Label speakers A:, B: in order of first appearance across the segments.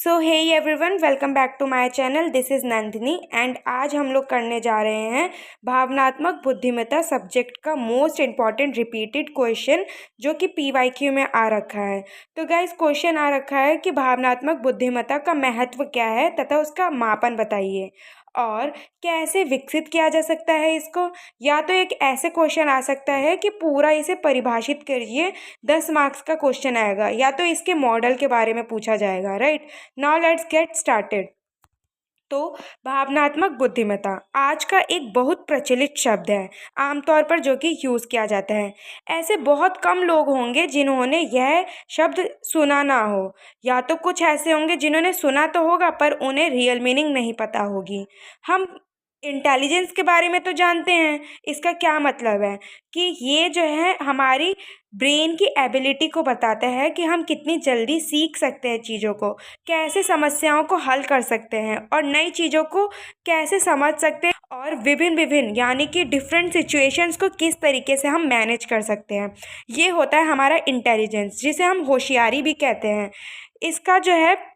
A: So hey everyone, welcome back to my channel. This is Nandini and आज हम लोग करने जा रहे हैं भावनात्मक बुद्धिमत्ता सब्जेक्ट का मोस्ट इम्पॉर्टेंट रिपीटेड क्वेश्चन जो कि पीवाईक्यू में आ रखा है। तो गाइस, क्वेश्चन आ रखा है कि भावनात्मक बुद्धिमत्ता का महत्व क्या है तथा उसका मापन बताइए और कैसे विकसित किया जा सकता है इसको। या तो एक ऐसे क्वेश्चन आ सकता है कि पूरा इसे परिभाषित करिए, 10 मार्क्स का क्वेश्चन आएगा, या तो इसके मॉडल के बारे में पूछा जाएगा। Right now let's get started. तो भावनात्मक बुद्धिमत्ता आज का एक बहुत प्रचलित शब्द है, आमतौर पर जो कि यूज़ किया जाता है। ऐसे बहुत कम लोग होंगे जिन्होंने यह शब्द सुना ना हो, या तो कुछ ऐसे होंगे जिन्होंने सुना तो होगा पर उन्हें रियल मीनिंग नहीं पता होगी। हम इंटेलिजेंस के बारे में तो जानते हैं, इसका क्या मतलब है कि ये जो है हमारी ब्रेन की एबिलिटी को बताता है कि हम कितनी जल्दी सीख सकते हैं चीज़ों को, कैसे समस्याओं को हल कर सकते हैं और नई चीज़ों को कैसे समझ सकते हैं और विभिन्न विभिन्न यानी कि डिफरेंट सिचुएशंस को किस तरीके से हम मैनेज कर सकते हैं। ये होता है हमारा इंटेलिजेंस, जिसे हम होशियारी भी कहते हैं। इसका जो है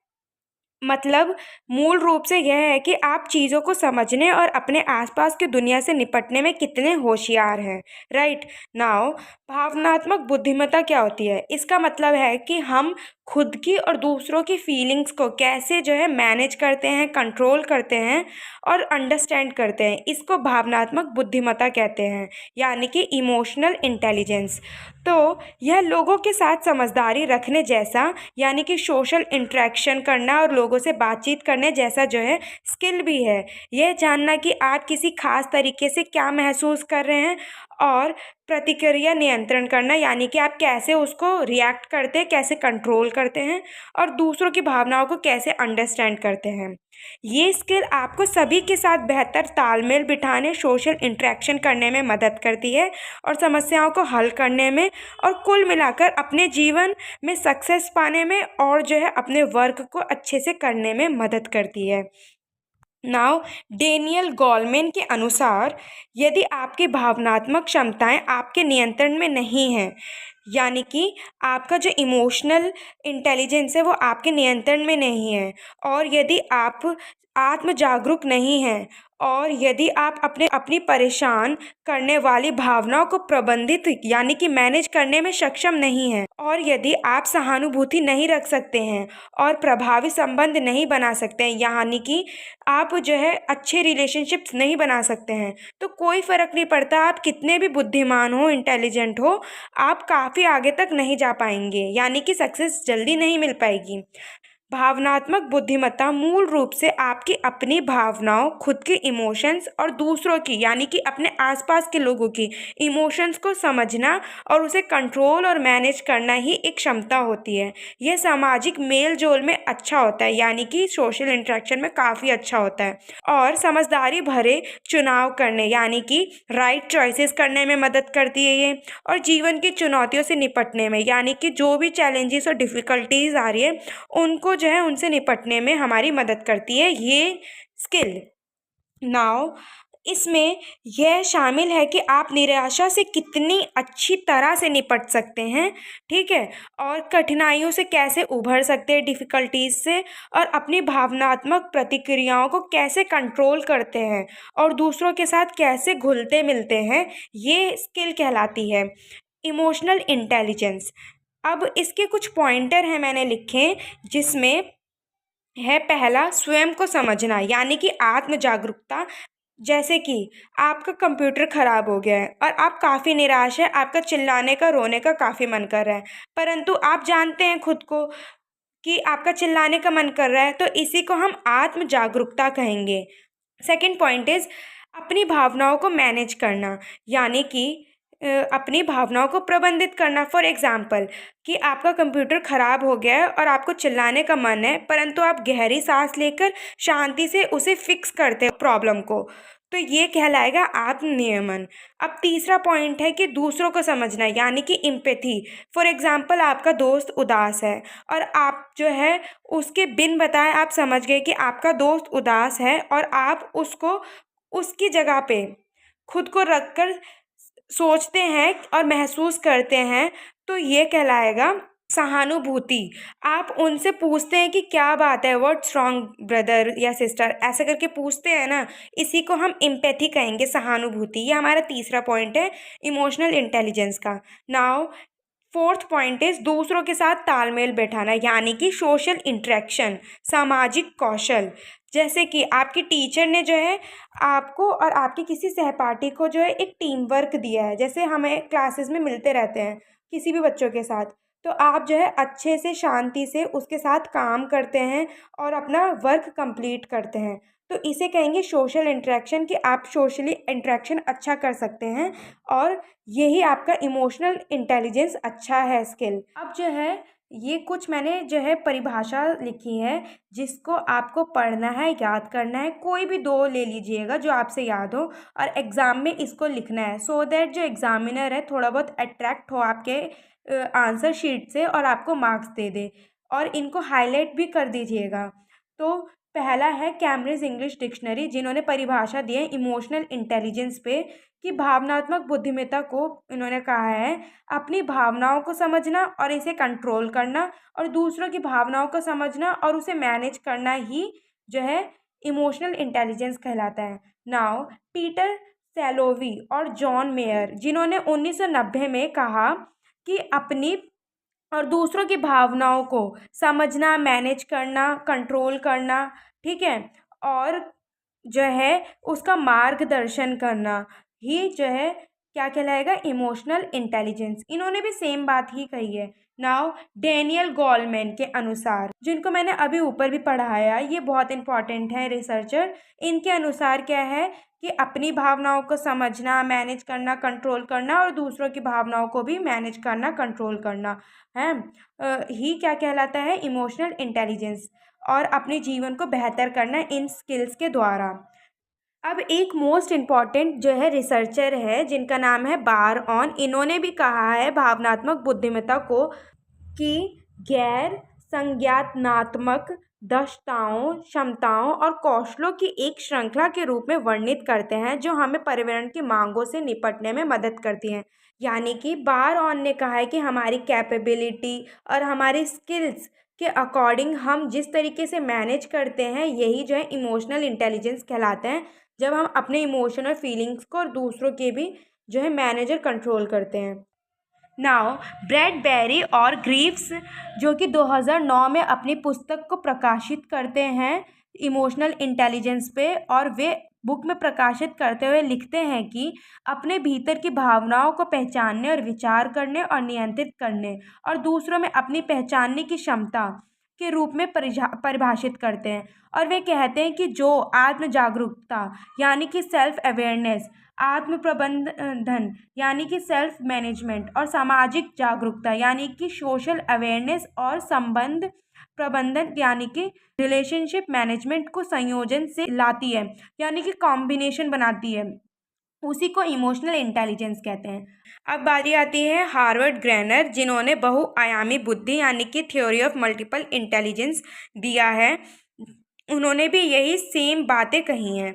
A: मतलब मूल रूप से यह है कि आप चीज़ों को समझने और अपने आसपास की दुनिया से निपटने में कितने होशियार हैं। राइट नाउ, भावनात्मक बुद्धिमत्ता क्या होती है? इसका मतलब है कि हम खुद की और दूसरों की फीलिंग्स को कैसे जो है मैनेज करते हैं, कंट्रोल करते हैं और अंडरस्टैंड करते हैं। इसको भावनात्मक बुद्धिमत्ता कहते हैं, यानी कि इमोशनल इंटेलिजेंस। तो यह लोगों के साथ समझदारी रखने जैसा, यानी कि सोशल इंटरेक्शन करना और लोगों से बातचीत करने जैसा जो है स्किल भी है। यह जानना कि आप किसी खास तरीके से क्या महसूस कर रहे हैं और प्रतिक्रिया नियंत्रण करना, यानी कि आप कैसे उसको रिएक्ट करते हैं, कैसे कंट्रोल करते हैं और दूसरों की भावनाओं को कैसे अंडरस्टैंड करते हैं। ये स्किल आपको सभी के साथ बेहतर तालमेल बिठाने, सोशल इंटरेक्शन करने में मदद करती है और समस्याओं को हल करने में और कुल मिलाकर अपने जीवन में सक्सेस पाने में और जो है अपने वर्क को अच्छे से करने में मदद करती है। नाउ, डेनियल गोलमैन के अनुसार यदि आपकी भावनात्मक क्षमताएं आपके नियंत्रण में नहीं हैं, यानी कि आपका जो इमोशनल इंटेलिजेंस है वो आपके नियंत्रण में नहीं है, और यदि आप आत्म जागरूक नहीं हैं, और यदि आप अपनी परेशान करने वाली भावनाओं को प्रबंधित यानी कि मैनेज करने में सक्षम नहीं हैं, और यदि आप सहानुभूति नहीं रख सकते हैं और प्रभावी संबंध नहीं बना सकते हैं, यानी कि आप जो है अच्छे रिलेशनशिप्स नहीं बना सकते हैं, तो कोई फ़र्क नहीं पड़ता आप कितने भी बुद्धिमान हो, इंटेलिजेंट हो, आप काफ़ी आगे तक नहीं जा पाएंगे, यानी कि सक्सेस जल्दी नहीं मिल पाएगी। भावनात्मक बुद्धिमत्ता मूल रूप से आपकी अपनी भावनाओं, खुद के इमोशंस और दूसरों की यानी कि अपने आसपास के लोगों की इमोशंस को समझना और उसे कंट्रोल और मैनेज करना ही एक क्षमता होती है। यह सामाजिक मेल जोल में अच्छा होता है, यानी कि सोशल इंटरेक्शन में काफ़ी अच्छा होता है, और समझदारी भरे चुनाव करने यानी कि राइट चॉइसेस करने में मदद करती है ये, और जीवन की चुनौतियों से निपटने में, यानी कि जो भी चैलेंजेस और डिफ़िकल्टीज आ रही है उनको जो है उनसे निपटने में हमारी मदद करती है ये स्किल। नाउ, इसमें यह शामिल है कि आप निराशा से कितनी अच्छी तरह से निपट सकते हैं, ठीक है, और कठिनाइयों से कैसे उभर सकते हैं, डिफ़िकल्टीज से, और अपनी भावनात्मक प्रतिक्रियाओं को कैसे कंट्रोल करते हैं और दूसरों के साथ कैसे घुलते मिलते हैं, ये स्किल कहलाती है इमोशनल इंटेलिजेंस। अब इसके कुछ पॉइंटर हैं मैंने लिखे, जिसमें है पहला, स्वयं को समझना यानी कि आत्म जागरूकता। जैसे कि आपका कंप्यूटर ख़राब हो गया है और आप काफ़ी निराश है, आपका चिल्लाने का, रोने का काफ़ी मन कर रहा है, परंतु आप जानते हैं खुद को कि आपका चिल्लाने का मन कर रहा है, तो इसी को हम आत्म जागरूकता कहेंगे। सेकंड पॉइंट इज़ अपनी भावनाओं को मैनेज करना, यानी कि अपनी भावनाओं को प्रबंधित करना। फॉर एग्ज़ाम्पल कि आपका कंप्यूटर ख़राब हो गया है और आपको चिल्लाने का मन है, परंतु आप गहरी सांस लेकर शांति से उसे फिक्स करते हैं प्रॉब्लम को, तो ये कहलाएगा आत्मनियमन। अब तीसरा पॉइंट है कि दूसरों को समझना, यानी कि एम्पैथी। फॉर एग्ज़ाम्पल आपका दोस्त उदास है और आप जो है उसके बिन बताए आप समझ गए कि आपका दोस्त उदास है, और आप उसको उसकी जगह पे खुद को रखकर सोचते हैं और महसूस करते हैं, तो ये कहलाएगा सहानुभूति, आप उनसे पूछते हैं कि क्या बात है, व्हाट्स रॉन्ग ब्रदर या सिस्टर, ऐसा करके पूछते हैं ना, इसी को हम एम्पैथी कहेंगे, सहानुभूति। ये हमारा तीसरा पॉइंट है इमोशनल इंटेलिजेंस का। नाउ फोर्थ पॉइंट इज दूसरों के साथ तालमेल बैठाना, यानी कि सोशल इंटरेक्शन, सामाजिक कौशल। जैसे कि आपकी टीचर ने जो है आपको और आपके किसी सहपाठी को जो है एक टीम वर्क दिया है, जैसे हमें क्लासेस में मिलते रहते हैं किसी भी बच्चों के साथ, तो आप जो है अच्छे से शांति से उसके साथ काम करते हैं और अपना वर्क कंप्लीट करते हैं, तो इसे कहेंगे सोशल इंटरेक्शन, कि आप सोशली इंटरेक्शन अच्छा कर सकते हैं और यही आपका इमोशनल इंटेलिजेंस अच्छा है स्किल। अब जो है ये कुछ मैंने जो है परिभाषा लिखी है, जिसको आपको पढ़ना है, याद करना है, कोई भी दो ले लीजिएगा जो आपसे याद हो, और एग्ज़ाम में इसको लिखना है, सो दैट जो एग्ज़ामिनर है थोड़ा बहुत अट्रैक्ट हो आपके आंसर शीट से और आपको मार्क्स दे दे। और इनको हाईलाइट भी कर दीजिएगा। तो पहला है कैम्ब्रिज इंग्लिश डिक्शनरी, जिन्होंने परिभाषा दी है इमोशनल इंटेलिजेंस पे, कि भावनात्मक बुद्धिमत्ता को इन्होंने कहा है अपनी भावनाओं को समझना और इसे कंट्रोल करना, और दूसरों की भावनाओं को समझना और उसे मैनेज करना ही जो है इमोशनल इंटेलिजेंस कहलाता है। नाउ पीटर सैलोवी और जॉन मेयर, जिन्होंने 1990 में कहा कि अपनी और दूसरों की भावनाओं को समझना, मैनेज करना, कंट्रोल करना, ठीक है, और जो है उसका मार्गदर्शन करना ही जो है क्या कहलाएगा, इमोशनल इंटेलिजेंस। इन्होंने भी सेम बात ही कही है। नाउ डेनियल गोलमैन के अनुसार, जिनको मैंने अभी ऊपर भी पढ़ाया, ये बहुत इंपॉर्टेंट है रिसर्चर, इनके अनुसार क्या है कि अपनी भावनाओं को समझना, मैनेज करना, कंट्रोल करना और दूसरों की भावनाओं को भी मैनेज करना, कंट्रोल करना है ही क्या कहलाता है, इमोशनल इंटेलिजेंस, और अपने जीवन को बेहतर करना इन स्किल्स के द्वारा। अब एक मोस्ट इम्पॉर्टेंट जो है रिसर्चर है जिनका नाम है बार ऑन, इन्होंने भी कहा है भावनात्मक बुद्धिमत्ता को कि गैर संज्ञानात्मक दक्षताओं, क्षमताओं और कौशलों की एक श्रृंखला के रूप में वर्णित करते हैं, जो हमें पर्यावरण की मांगों से निपटने में मदद करती हैं। यानी कि बार ऑन ने कहा है कि हमारी कैपेबिलिटी और हमारी स्किल्स के अकॉर्डिंग हम जिस तरीके से मैनेज करते हैं, यही जो है इमोशनल इंटेलिजेंस कहलाते हैं, जब हम अपने इमोशन और फीलिंग्स को और दूसरों के भी जो है मैनेज और कंट्रोल करते हैं। नाउ ब्रैडबेरी और ग्रीव्स, जो कि 2009 में अपनी पुस्तक को प्रकाशित करते हैं इमोशनल इंटेलिजेंस पे, और वे बुक में प्रकाशित करते हुए लिखते हैं कि अपने भीतर की भावनाओं को पहचानने और विचार करने और नियंत्रित करने और दूसरों में अपनी पहचानने की क्षमता के रूप में परिभाषित करते हैं। और वे कहते हैं कि जो आत्म जागरूकता यानी कि सेल्फ अवेयरनेस, आत्म प्रबंधन यानी कि सेल्फ मैनेजमेंट, और सामाजिक जागरूकता यानी कि सोशल अवेयरनेस, और संबंध प्रबंधन यानी कि रिलेशनशिप मैनेजमेंट को संयोजन से लाती है, यानी कि कॉम्बिनेशन बनाती है, उसी को इमोशनल इंटेलिजेंस कहते हैं। अब बारी आती है हार्वर्ड ग्रेनर, जिन्होंने बहुआयामी बुद्धि यानी कि थ्योरी ऑफ मल्टीपल इंटेलिजेंस दिया है, उन्होंने भी यही सेम बातें कही हैं।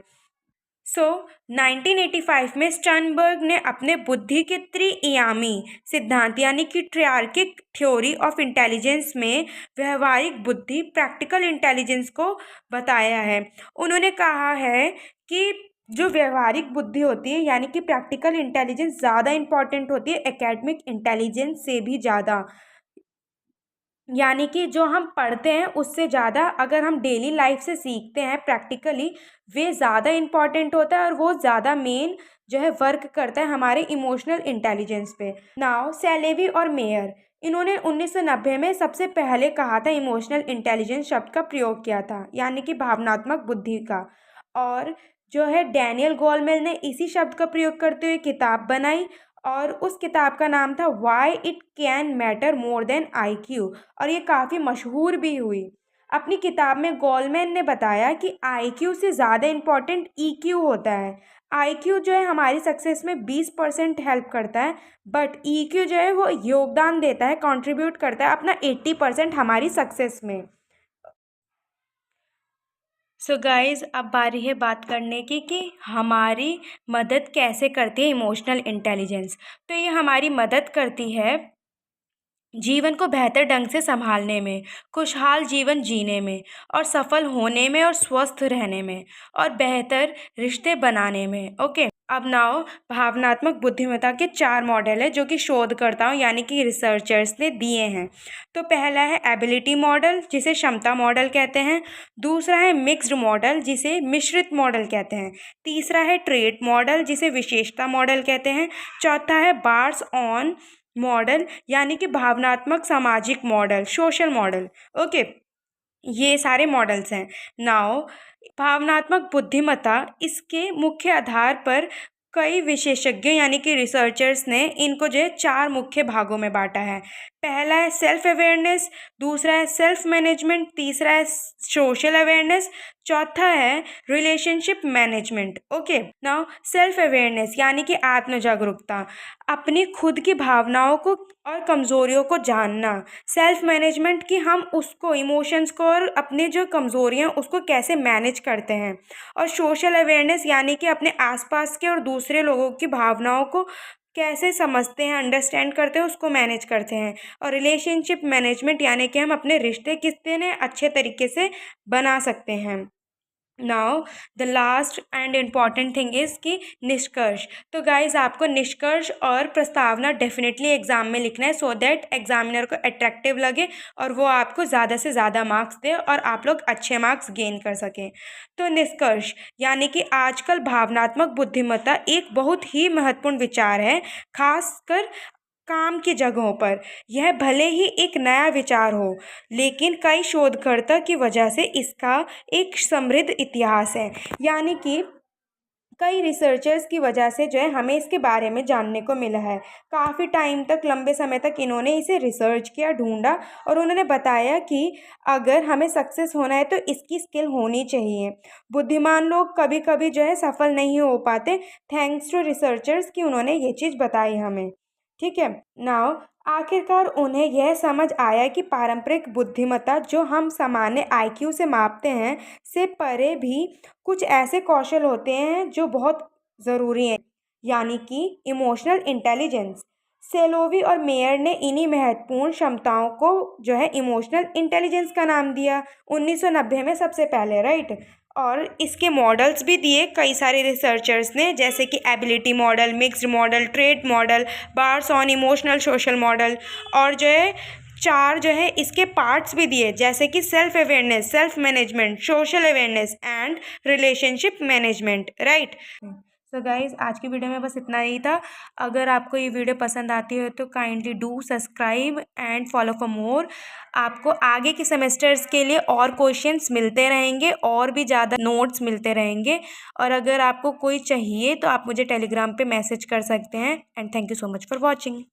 A: 1985 में स्टर्नबर्ग ने अपने बुद्धि के त्रिआयामी सिद्धांत यानी कि ट्रिआर्किक थ्योरी ऑफ इंटेलिजेंस में व्यवहारिक बुद्धि, प्रैक्टिकल इंटेलिजेंस को बताया है। उन्होंने कहा है कि जो व्यवहारिक बुद्धि होती है यानी कि प्रैक्टिकल इंटेलिजेंस ज़्यादा इम्पॉर्टेंट होती है एकेडमिक इंटेलिजेंस से भी ज़्यादा, यानी कि जो हम पढ़ते हैं उससे ज़्यादा अगर हम डेली लाइफ से सीखते हैं प्रैक्टिकली, वे ज़्यादा इम्पॉर्टेंट होता है और वो ज़्यादा मेन जो है वर्क करता है हमारे इमोशनल इंटेलिजेंस पे। नाउ सैलेवी और मेयर, इन्होंने 1990 में सबसे पहले कहा था, इमोशनल इंटेलिजेंस शब्द का प्रयोग किया था, यानी कि भावनात्मक बुद्धि का, और जो है डैनियल गोलमेन ने इसी शब्द का प्रयोग करते हुए किताब बनाई, और उस किताब का नाम था why it can matter more than IQ, और ये काफ़ी मशहूर भी हुई। अपनी किताब में गोलमैन ने बताया कि IQ से ज़्यादा इम्पॉर्टेंट EQ होता है। IQ जो है हमारी सक्सेस में 20% हेल्प करता है, बट EQ जो है वो योगदान देता है, कंट्रीब्यूट करता है अपना 80% हमारी सक्सेस में। सो गाइज़, अब बारी है बात करने की कि हमारी मदद कैसे करती है इमोशनल इंटेलिजेंस। तो ये हमारी मदद करती है जीवन को बेहतर ढंग से संभालने में, खुशहाल जीवन जीने में और सफल होने में और स्वस्थ रहने में और बेहतर रिश्ते बनाने में। ओके, अब नाउ भावनात्मक बुद्धिमत्ता के 4 मॉडल है जो कि शोधकर्ताओं यानी कि रिसर्चर्स ने दिए हैं। तो पहला है एबिलिटी मॉडल, जिसे क्षमता मॉडल कहते हैं। दूसरा है मिक्स्ड मॉडल, जिसे मिश्रित मॉडल कहते हैं। तीसरा है ट्रेट मॉडल, जिसे विशेषता मॉडल कहते हैं। चौथा है बार्स ऑन मॉडल, यानी कि भावनात्मक सामाजिक मॉडल, सोशल मॉडल। ओके, ये सारे मॉडल्स हैं। नाउ भावनात्मक बुद्धिमत्ता, इसके मुख्य आधार पर कई विशेषज्ञों यानी कि रिसर्चर्स ने इनको जो है 4 मुख्य भागों में बांटा है। पहला है सेल्फ अवेयरनेस, दूसरा है सेल्फ मैनेजमेंट, तीसरा है सोशल अवेयरनेस, चौथा है relationship management. Okay, now self awareness यानी कि आत्म जागरूकता, अपनी खुद की भावनाओं को और कमज़ोरियों को जानना। सेल्फ मैनेजमेंट कि हम उसको, इमोशंस को और अपने जो कमज़ोरियाँ उसको कैसे मैनेज करते हैं। और सोशल अवेयरनेस यानी कि अपने आसपास के और दूसरे लोगों की भावनाओं को कैसे समझते हैं, अंडरस्टैंड करते हैं, उसको मैनेज करते हैं। और रिलेशनशिप मैनेजमेंट यानी कि हम अपने रिश्ते कितने अच्छे तरीके से बना सकते हैं। Now the last and important thing is कि निष्कर्ष। तो गाइज आपको निष्कर्ष और प्रस्तावना डेफिनेटली एग्ज़ाम में लिखना है, सो दैट एग्जामिनर को अट्रैक्टिव लगे और वो आपको ज़्यादा से ज़्यादा मार्क्स दे और आप लोग अच्छे मार्क्स गेन कर सकें। तो निष्कर्ष यानी कि आजकल भावनात्मक बुद्धिमत्ता एक बहुत ही महत्वपूर्ण विचार है, खासकर काम की जगहों पर। यह भले ही एक नया विचार हो, लेकिन कई शोधकर्ता की वजह से इसका एक समृद्ध इतिहास है। यानी कि कई रिसर्चर्स की वजह से जो है हमें इसके बारे में जानने को मिला है। काफ़ी टाइम तक, लंबे समय तक इन्होंने इसे रिसर्च किया, ढूंढा और उन्होंने बताया कि अगर हमें सक्सेस होना है तो इसकी स्किल होनी चाहिए। बुद्धिमान लोग कभी कभी जो है सफल नहीं हो पाते, थैंक्स टू रिसर्चर्स कि उन्होंने ये चीज़ बताई हमें। ठीक है, नाउ आखिरकार उन्हें यह समझ आया कि पारंपरिक बुद्धिमत्ता जो हम सामान्य आईक्यू से मापते हैं से परे भी कुछ ऐसे कौशल होते हैं जो बहुत ज़रूरी हैं, यानी कि इमोशनल इंटेलिजेंस। सेलोवी और मेयर ने इन्हीं महत्वपूर्ण क्षमताओं को जो है इमोशनल इंटेलिजेंस का नाम दिया 1990 में सबसे पहले, राइट। और इसके मॉडल्स भी दिए कई सारे रिसर्चर्स ने, जैसे कि ability model, mixed model, trait model, bars on emotional social model. और जो है 4 जो है इसके पार्ट्स भी दिए, जैसे कि self awareness, self management, social awareness and relationship management, right. So guys, आज की वीडियो में बस इतना ही था। अगर आपको ये वीडियो पसंद आती है तो kindly do subscribe and follow for more. आपको आगे के सेमेस्टर्स के लिए और क्वेश्चंस मिलते रहेंगे और भी ज़्यादा नोट्स मिलते रहेंगे। और अगर आपको कोई चाहिए तो आप मुझे टेलीग्राम पे मैसेज कर सकते हैं। And thank you so much for watching.